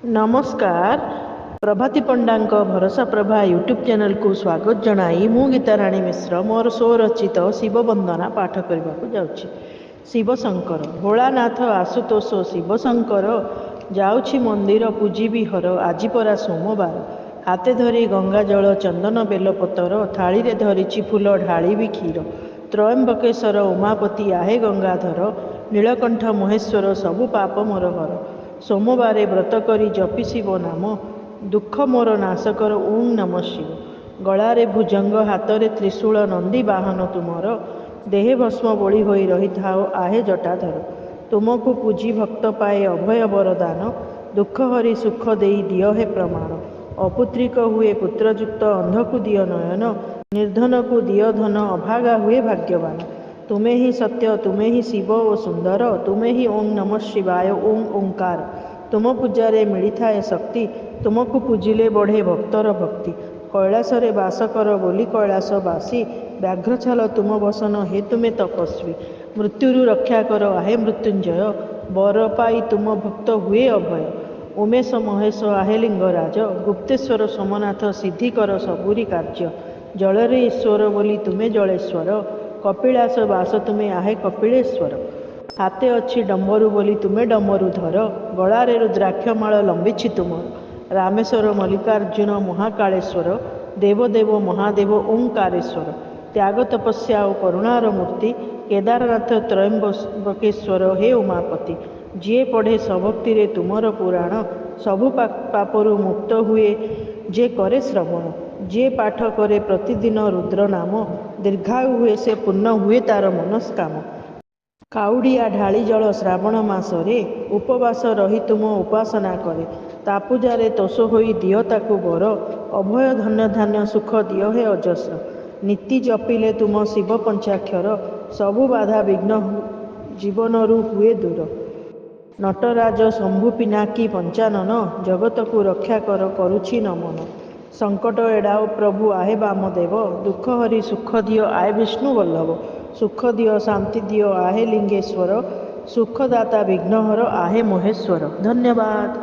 नमस्कार। प्रभाती पंडा भरोसा Prabha YouTube channel को स्वागत जनाई मु गीताराणी मिश्र मोर स्वरचित शिव वंदना पाठ करने को जाऊँगी। शिव शंकर भोलानाथ आशुतोष शिव शंकर जाऊँगी मंदिर पूजिबी हर आज परा सोमवार हाथे धरी गंगा जल चंदन बेलपतर थाली रे धरिची फूल ढाली भी क्षीर त्रयंबकेश्वर उमापति आहे गंगाधर नीलकंठ महेश्वर सबु पाप मोर हर सोमवार व्रत करी जपि शिव नाम दुख मोर नाश कर ओं नमः शिव गलारे भुजंग हाथ में त्रिशूल नंदी बाहन तुमर देहे भस्म बोली होई रही थाओ आहे जटाधर तुमको पूजी भक्त पाए अभय वरदान दुख हरि सुख देई दियो हे प्रमाण अपुत्रिक हुए पुत्रयुक्त अंध को दियो नयन निर्धन को दियो धन अभागा हुए भाग्यवान तुम्हें ही सत्य तुम्हें ही शिव ओ सुंदर तुम्हें ही ओं नमः शिवाय ओं ओंकार तुम पूजारे मिलता है शक्ति तुमको पूजिले बढ़े भक्तर भक्ति कैलासरे बास कर बोली कैलासवासी व्याघ्र छाल तुम बसन हे तुम्हें तपस्वी मृत्युरु रक्षा कर आहे मृत्युंजय बर पाई तुम भक्त हुए अभय उमेश महेश आहे लिंगराज गुप्तेश्वर सोमनाथ सिद्धि कर सबुरी कार्य जलरे ईश्वर बोली तुम्हें जलेश्वर कपिलास वास तुम्हें आहे कपिलेश्वर हाथे अच्छी डम्बरु बोली तुम्हें डमरुधर गलारे रुद्राक्षमाल लंबिछि तुम रामेश्वर मल्लिकार्जुन महाकालेश्वर देवदेव महादेव ओंकारेश्वर त्याग तपस्या और करुणार मूर्ति केदारनाथ त्रयंबकेश्वर हे उमापति जी पढ़े सभक्ति रे तुमर पुराण सबु पापरु मुक्त हुए जे करे श्रवण जे पाठ करे प्रतिदिन रुद्र नाम दीर्घायु हुए से पूर्ण हुए तार मनस्काम काउडिया ढाली जल श्रावण मासरे उपवास रही तुम उपासना करे तापूजारे तोष होई दियो ताकु बर अभय धन्य धान्य सुख दियो हे अजस्र नीति जपिले तुम शिव पंचाक्षर सबु बाधा विघ्न जीवन रु हुए दूर नटराज शंभु पिनाकी पंचानन जगत को रक्षा कर करुछि नमन संकट एड़ाओ प्रभु आहे वामदेव दुख हरि सुख दियो आए विष्णु वल्लभ सुख दियो शांति दियो आहे लिंगेश्वर सुखदाता विघ्नहर आहे महेश्वर। धन्यवाद।